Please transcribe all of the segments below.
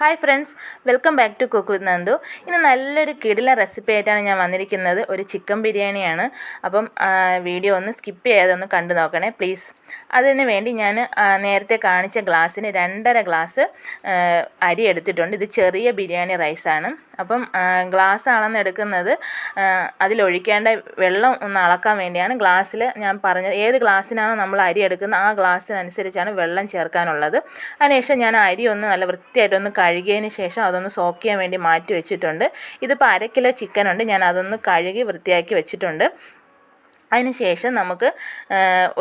Hi friends, welcome back to cook with Nandu. ഇന്ന് നല്ലൊരു കിടിലൻ റെസിപ്പി ആയിട്ടാണ് ഞാൻ വന്നിരിക്കുന്നത്. ഒരു ചിക്കൻ ബിരിയാണിയാണ്. അപ്പം വീഡിയോ ഒന്ന് സ്കിപ്പ് ചെയ്യാതെ ഒന്ന് കണ്ടു നോക്കണേ പ്ലീസ്. അതിന് വേണ്ടി ഞാൻ നേരത്തെ കാണിച്ച ഗ്ലാസ്സിന് 2.5 ഗ്ലാസ് അരി എടുത്തിട്ടുണ്ട്. ഇത് ചെറിയ ബിരിയാണി റൈസാണ്. അപ്പം ഗ്ലാസ് അളന്നെടുക്കുന്നത് അതിലൊഴിക്കേണ്ട വെള്ളം ഒന്ന് അളക്കാൻ വേണ്ടിയാണ്. ഗ്ലാസ്സിൽ ഞാൻ പറഞ്ഞത് ഏത് ഗ്ലാസ്സിനാണോ നമ്മൾ അരി എടുക്കുന്നത് ആ ഗ്ലാസ്സിനനുസരിച്ചാണ് വെള്ളം ചേർക്കാനുള്ളത്. അതിനുശേഷം ഞാൻ അരി ഒന്ന് നല്ല വൃത്തിയായിട്ടൊന്ന് കഴുകിയതിന് ശേഷം അതൊന്ന് സോക്ക് ചെയ്യാൻ വേണ്ടി മാറ്റി വെച്ചിട്ടുണ്ട്. ഇതിപ്പോൾ 1/2 കിലോ ചിക്കൻ ഉണ്ട്. ഞാൻ അതൊന്ന് കഴുകി വൃത്തിയാക്കി വെച്ചിട്ടുണ്ട്. അതിന് ശേഷം നമുക്ക്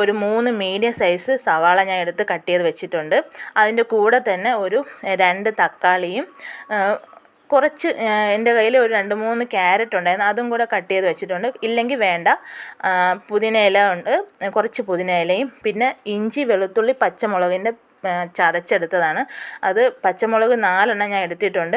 ഒരു 3 മീഡിയം സൈസ് സവാള ഞാൻ എടുത്ത് കട്ട് ചെയ്ത് വെച്ചിട്ടുണ്ട്. അതിൻ്റെ കൂടെ തന്നെ ഒരു 2 തക്കാളിയും കുറച്ച് എൻ്റെ കയ്യിൽ ഒരു 2-3 ക്യാരറ്റ് ഉണ്ടായിരുന്നു, അതും കൂടെ കട്ട് ചെയ്ത് വെച്ചിട്ടുണ്ട്. ഇല്ലെങ്കിൽ വേണ്ട. പുതിന ഇല ഉണ്ട്, കുറച്ച് പുതിന ഇലയും പിന്നെ ഇഞ്ചി വെളുത്തുള്ളി പച്ചമുളകിൻ്റെ ചതച്ചെടുത്തതാണ്. അത് പച്ചമുളക് 4 ഞാൻ എടുത്തിട്ടുണ്ട്.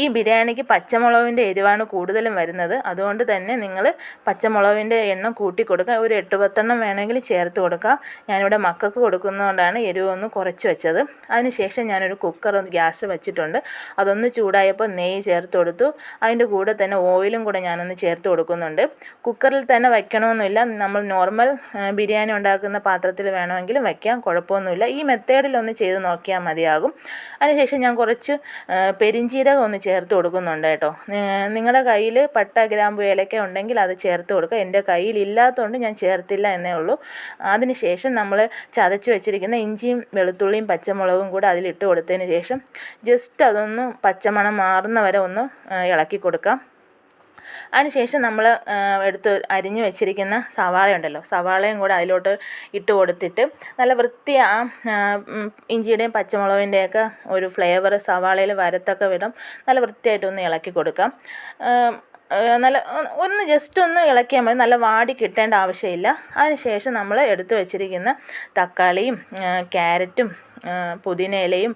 ഈ ബിരിയാണിക്ക് പച്ചമുളകിൻ്റെ എരിവാണ് കൂടുതലും വരുന്നത്. അതുകൊണ്ട് തന്നെ നിങ്ങൾ പച്ചമുളകിൻ്റെ എണ്ണം കൂട്ടി കൊടുക്കുക. ഒരു 8-10 വേണമെങ്കിൽ ചേർത്ത് കൊടുക്കുക. ഞാനിവിടെ മക്കൾക്ക് കൊടുക്കുന്നതുകൊണ്ടാണ് എരിവ് ഒന്ന് കുറച്ച് വെച്ചത്. അതിനുശേഷം ഞാനൊരു കുക്കർ ഗ്യാസ് വെച്ചിട്ടുണ്ട്. അതൊന്ന് ചൂടായപ്പോൾ നെയ്യ് ചേർത്ത് കൊടുത്തു. അതിൻ്റെ കൂടെ തന്നെ ഓയിലും കൂടെ ഞാനൊന്ന് ചേർത്ത് കൊടുക്കുന്നുണ്ട്. കുക്കറിൽ തന്നെ വയ്ക്കണമെന്നില്ല, നമ്മൾ നോർമൽ ബിരിയാണി ഉണ്ടാക്കുന്ന പാത്രത്തിൽ വേണമെങ്കിലും വയ്ക്കാം, കുഴപ്പമൊന്നുമില്ല. ഈ മെത്തേഡിലൊന്ന് ചെയ്ത് നോക്കിയാൽ മതിയാകും. അതിനുശേഷം ഞാൻ കുറച്ച് പെരിഞ്ചീരകം ഒന്ന് ചേർത്ത് കൊടുക്കുന്നുണ്ട് കേട്ടോ. നിങ്ങളുടെ കയ്യിൽ പട്ട ഗ്രാമ്പു ഏലക്ക ഉണ്ടെങ്കിൽ അത് ചേർത്ത് കൊടുക്കുക. എൻ്റെ കയ്യിലില്ലാത്തതുകൊണ്ട് ഞാൻ ചേർത്തില്ല എന്നേ ഉള്ളൂ. അതിനുശേഷം നമ്മൾ ചതച്ച് വെച്ചിരിക്കുന്ന ഇഞ്ചിയും വെളുത്തുള്ളിയും പച്ചമുളകും കൂടെ അതിലിട്ട് കൊടുത്തതിന് ശേഷം ജസ്റ്റ് അതൊന്ന് പച്ചമണം മാറുന്ന വരെ ഒന്ന് ഇളക്കി കൊടുക്കാം. അതിനുശേഷം നമ്മൾ എടുത്ത് അരിഞ്ഞു വെച്ചിരിക്കുന്ന സവാള ഉണ്ടല്ലോ, സവാളയും കൂടെ അതിലോട്ട് ഇട്ട് കൊടുത്തിട്ട് നല്ല ഇഞ്ചിയുടെയും പച്ചമുളകിൻ്റെയൊക്കെ ഒരു ഫ്ലേവർ സവാളയിൽ വരത്തക്ക വിധം നല്ല വൃത്തിയായിട്ടൊന്ന് ഇളക്കി കൊടുക്കാം. ഒന്ന് ജസ്റ്റ് ഒന്ന് ഇളക്കിയാൽ മതി, നല്ല വാടി കിട്ടേണ്ട ആവശ്യമില്ല. അതിനുശേഷം നമ്മൾ എടുത്തു വെച്ചിരിക്കുന്ന തക്കാളിയും ക്യാരറ്റും പുതിന ഇലയും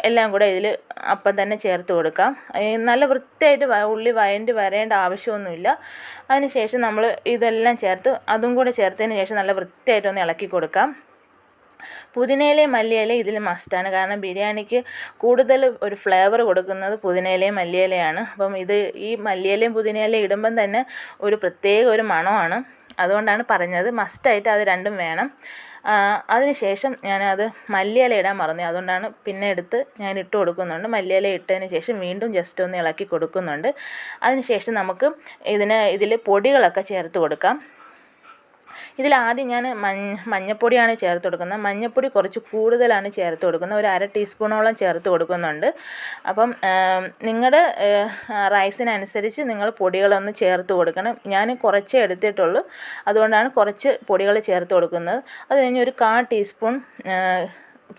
എല്ലാം കൂടെ ഇതിൽ അപ്പം തന്നെ ചേർത്ത് കൊടുക്കാം. നല്ല വൃത്തിയായിട്ട് ഉള്ളി വഴണ്ടി വരേണ്ട ആവശ്യമൊന്നുമില്ല. അതിനുശേഷം നമ്മൾ ഇതെല്ലാം ചേർത്ത് അതും കൂടെ ചേർത്തതിന് ശേഷം നല്ല വൃത്തിയായിട്ടൊന്ന് ഇളക്കി കൊടുക്കാം. പുതിനയിലയും മല്ലിയിലയും ഇതിൽ മസ്റ്റാണ്. കാരണം ബിരിയാണിക്ക് കൂടുതൽ ഒരു ഫ്ലേവർ കൊടുക്കുന്നത് പുതിനയിലയും മല്ലിയിലയാണ്. അപ്പം ഈ മല്ലിയിലയും പുതിനയിലയും ഇടുമ്പം തന്നെ ഒരു പ്രത്യേക ഒരു മണമാണ്. അതുകൊണ്ടാണ് പറഞ്ഞത്, മസ്റ്റായിട്ട് അത് രണ്ടും വേണം. അതിനുശേഷം ഞാനത് മല്ലിയില ഇടാൻ മറന്നു, അതുകൊണ്ടാണ് പിന്നെ എടുത്ത് ഞാൻ ഇട്ട് കൊടുക്കുന്നുണ്ട്. മല്ലിയില ഇട്ടതിന് ശേഷം വീണ്ടും ജസ്റ്റ് ഒന്ന് ഇളക്കി കൊടുക്കുന്നുണ്ട്. അതിനുശേഷം നമുക്ക് ഇതിൽ പൊടികളൊക്കെ ചേർത്ത് കൊടുക്കാം. ഇതിലാദ്യം ഞാൻ മഞ്ഞൾപ്പൊടിയാണ് ചേർത്ത് കൊടുക്കുന്നത്. മഞ്ഞൾപ്പൊടി കുറച്ച് കൂടുതലാണ് ചേർത്ത് കൊടുക്കുന്നത്, ഒരു 1/2 ടീസ്പൂണോളം ചേർത്ത് കൊടുക്കുന്നുണ്ട്. അപ്പം നിങ്ങളുടെ റൈസിനനുസരിച്ച് നിങ്ങൾ പൊടികളൊന്ന് ചേർത്ത് കൊടുക്കണം. ഞാൻ കുറച്ചേ എടുത്തിട്ടുള്ളൂ, അതുകൊണ്ടാണ് കുറച്ച് പൊടികൾ ചേർത്ത് കൊടുക്കുന്നത്. അത് കഴിഞ്ഞ് ഒരു 1/4 ടീസ്പൂൺ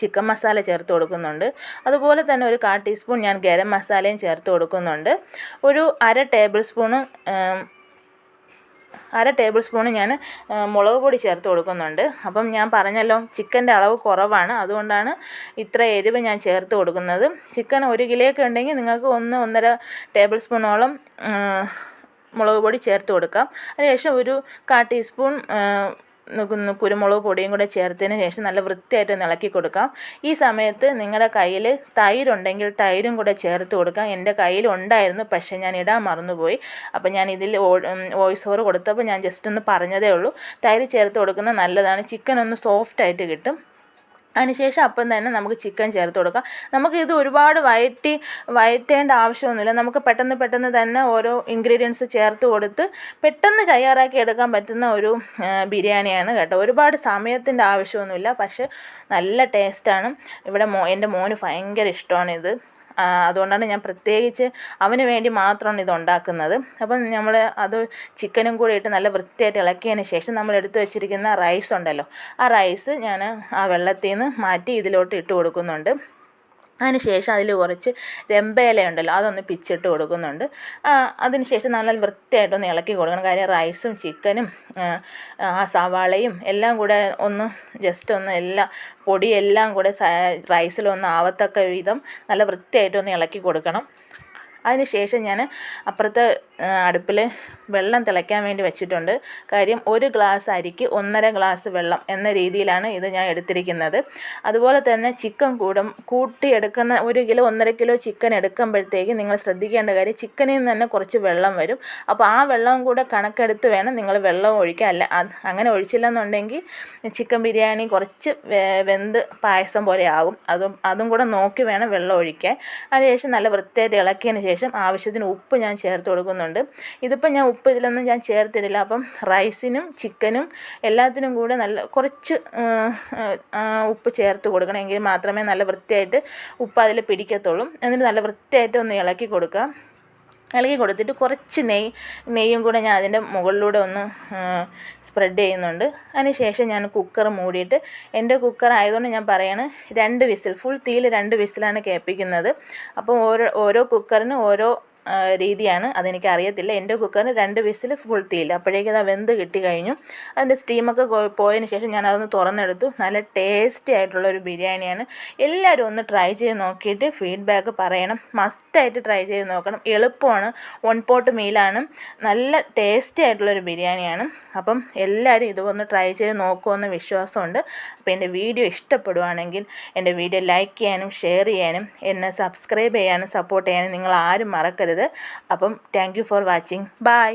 ചിക്കൻ മസാല ചേർത്ത് കൊടുക്കുന്നുണ്ട്. അതുപോലെ തന്നെ ഒരു 1/4 ടീസ്പൂൺ ഞാൻ ഗരം മസാലയും ചേർത്ത് കൊടുക്കുന്നുണ്ട്. ഒരു 1/2 ടേബിൾ സ്പൂൺ ഞാൻ മുളക് പൊടി ചേർത്ത് കൊടുക്കുന്നുണ്ട്. അപ്പം ഞാൻ പറഞ്ഞല്ലോ ചിക്കൻ്റെ അളവ് കുറവാണ്, അതുകൊണ്ടാണ് ഇത്ര എരിവ് ഞാൻ ചേർത്ത് കൊടുക്കുന്നത്. ചിക്കൻ 1 കിലോയൊക്കെ ഉണ്ടെങ്കിൽ നിങ്ങൾക്ക് 1-1.5 ടേബിൾ സ്പൂണോളം മുളക് പൊടി ചേർത്ത് കൊടുക്കാം. അതിനുശേഷം ഒരു 1/4 ടീസ്പൂൺ കുരുമുളക് പൊടിയും കൂടെ ചേർത്തതിന് ശേഷം നല്ല വൃത്തിയായിട്ട് ഇളക്കി കൊടുക്കാം. ഈ സമയത്ത് നിങ്ങളുടെ കയ്യിൽ തൈരുണ്ടെങ്കിൽ തൈരും കൂടെ ചേർത്ത് കൊടുക്കാം. എൻ്റെ കയ്യിൽ ഉണ്ടായിരുന്നു, പക്ഷേ ഞാൻ ഇടാൻ മറന്നുപോയി. അപ്പോൾ ഞാൻ ഇതിൽ വോയിസ് ഓവർ കൊടുത്തപ്പോൾ ഞാൻ ജസ്റ്റ് ഒന്ന് പറഞ്ഞതേ ഉള്ളൂ. തൈര് ചേർത്ത് കൊടുക്കുന്നത് നല്ലതാണ്, ചിക്കൻ ഒന്ന് സോഫ്റ്റായിട്ട് കിട്ടും. അതിനുശേഷം അപ്പം തന്നെ നമുക്ക് ചിക്കൻ ചേർത്ത് കൊടുക്കാം. നമുക്കിത് ഒരുപാട് വഴറ്റേണ്ട ആവശ്യമൊന്നുമില്ല. നമുക്ക് പെട്ടെന്ന് തന്നെ ഓരോ ഇൻഗ്രീഡിയൻസ് ചേർത്ത് കൊടുത്ത് പെട്ടെന്ന് തയ്യാറാക്കി എടുക്കാൻ പറ്റുന്ന ഒരു ബിരിയാണിയാണ് കേട്ടോ. ഒരുപാട് സമയത്തിൻ്റെ ആവശ്യമൊന്നുമില്ല, പക്ഷേ നല്ല ടേസ്റ്റാണ്. ഇവിടെ എൻ്റെ മോന് ഭയങ്കര ഇഷ്ടമാണിത്. അതുകൊണ്ടാണ് ഞാൻ പ്രത്യേകിച്ച് അവന് വേണ്ടി മാത്രമാണ് ഇത് ഉണ്ടാക്കുന്നത്. അപ്പം നമ്മൾ അത് ചിക്കനും കൂടി ഇട്ട് നല്ല വൃത്തിയായിട്ട് ഇളക്കിയതിന് ശേഷം നമ്മൾ എടുത്ത് വെച്ചിരിക്കുന്ന റൈസ് ഉണ്ടല്ലോ, ആ റൈസ് ഞാൻ ആ വെള്ളത്തിൽ നിന്ന് മാറ്റി ഇതിലോട്ട് ഇട്ട് കൊടുക്കുന്നുണ്ട്. അതിനുശേഷം അതിൽ കുറച്ച് രമ്പയില ഉണ്ടല്ലോ, അതൊന്ന് പിച്ചിട്ട് കൊടുക്കുന്നുണ്ട്. അതിനുശേഷം നല്ല വൃത്തിയായിട്ടൊന്ന് ഇളക്കി കൊടുക്കണം. കാര്യം റൈസും ചിക്കനും ആ സവാളയും എല്ലാം കൂടെ ഒന്ന് ജസ്റ്റ് ഒന്ന് പൊടിയെല്ലാം കൂടെ റൈസിലൊന്ന് ആവത്തക്ക വിധം നല്ല വൃത്തിയായിട്ടൊന്ന് ഇളക്കി കൊടുക്കണം. അതിനുശേഷം ഞാൻ അപ്പുറത്തെ അടുപ്പിൽ വെള്ളം തിളയ്ക്കാൻ വേണ്ടി വെച്ചിട്ടുണ്ട്. കാര്യം 1 ഗ്ലാസ് അരിക്ക് 1.5 ഗ്ലാസ് വെള്ളം എന്ന രീതിയിലാണ് ഇത് ഞാൻ എടുത്തിരിക്കുന്നത്. അതുപോലെ തന്നെ ചിക്കൻ കൂട്ടിയെടുക്കുന്ന 1 കിലോ 1.5 കിലോ ചിക്കൻ എടുക്കുമ്പോഴത്തേക്ക് നിങ്ങൾ ശ്രദ്ധിക്കേണ്ട കാര്യം ചിക്കനിൽ നിന്ന് തന്നെ കുറച്ച് വെള്ളം വരും. അപ്പോൾ ആ വെള്ളം കൂടെ കണക്കെടുത്ത് വേണം നിങ്ങൾ വെള്ളം ഒഴിക്കാൻ. അല്ല അങ്ങനെ ഒഴിച്ചില്ലെന്നുണ്ടെങ്കിൽ ചിക്കൻ ബിരിയാണി കുറച്ച് വെന്ത് പായസം പോലെ ആകും. അതും കൂടെ നോക്കി വേണം വെള്ളം ഒഴിക്കാൻ. അതിനുശേഷം നല്ല വൃത്തിയായിട്ട് ഇളക്കിയതിന് ശേഷം ആവശ്യത്തിന് ഉപ്പ് ഞാൻ ചേർത്ത് കൊടുക്കുന്നുണ്ട്. ഇതിപ്പോൾ ഞാൻ ഉപ്പ് ഇതിലൊന്നും ഞാൻ ചേർത്തിട്ടില്ല. അപ്പം റൈസിനും ചിക്കനും എല്ലാത്തിനും കൂടെ നല്ല കുറച്ച് ഉപ്പ് ചേർത്ത് കൊടുക്കണം. എങ്കിൽ മാത്രമേ നല്ല വൃത്തിയായിട്ട് ഉപ്പ് അതിൽ പിടിക്കത്തുള്ളൂ. എന്നിട്ട് നല്ല വൃത്തിയായിട്ട് ഒന്ന് ഇളക്കി കൊടുത്തിട്ട് കുറച്ച് നെയ്യും കൂടെ ഞാൻ അതിൻ്റെ മുകളിലൂടെ ഒന്ന് സ്പ്രെഡ് ചെയ്യുന്നുണ്ട്. അതിന് ശേഷം ഞാൻ കുക്കർ മൂടിയിട്ട്, എൻ്റെ കുക്കർ ആയതുകൊണ്ട് ഞാൻ പറയാണ് 2 വിസിൽ, ഫുൾ തീയിൽ 2 വിസിലാണ് കേൾപ്പിക്കുന്നത്. അപ്പം ഓരോ കുക്കറിന് ഓരോ രീതിയാണ്, അതെനിക്കറിയത്തില്ല. എൻ്റെ കുക്കറിന് 2 വിസിൽ ഫുൾ തീയില്ല. അപ്പോഴേക്കും അത് വെന്ത് കിട്ടി കഴിഞ്ഞു. അതിൻ്റെ സ്റ്റീമൊക്കെ പോയതിന് ശേഷം ഞാൻ അതൊന്ന് തുറന്നെടുത്തു. നല്ല ടേസ്റ്റി ആയിട്ടുള്ളൊരു ബിരിയാണിയാണ്. എല്ലാവരും ഒന്ന് ട്രൈ ചെയ്ത് നോക്കിയിട്ട് ഫീഡ്ബാക്ക് പറയണം. മസ്റ്റായിട്ട് ട്രൈ ചെയ്ത് നോക്കണം. എളുപ്പമാണ്, 1 പോട്ട് മീലാണ്. നല്ല ടേസ്റ്റി ആയിട്ടുള്ളൊരു ബിരിയാണിയാണ്. അപ്പം എല്ലാവരും ഇതൊന്ന് ട്രൈ ചെയ്ത് നോക്കുമെന്ന് വിശ്വാസമുണ്ട്. അപ്പോൾ എൻ്റെ വീഡിയോ ഇഷ്ടപ്പെടുവാണെങ്കിൽ എൻ്റെ വീഡിയോ ലൈക്ക് ചെയ്യാനും ഷെയർ ചെയ്യാനും എന്നെ സബ്സ്ക്രൈബ് ചെയ്യാനും സപ്പോർട്ട് ചെയ്യാനും നിങ്ങൾ ആരും മറക്കരുത്. അപ്പം thank you for watching. By.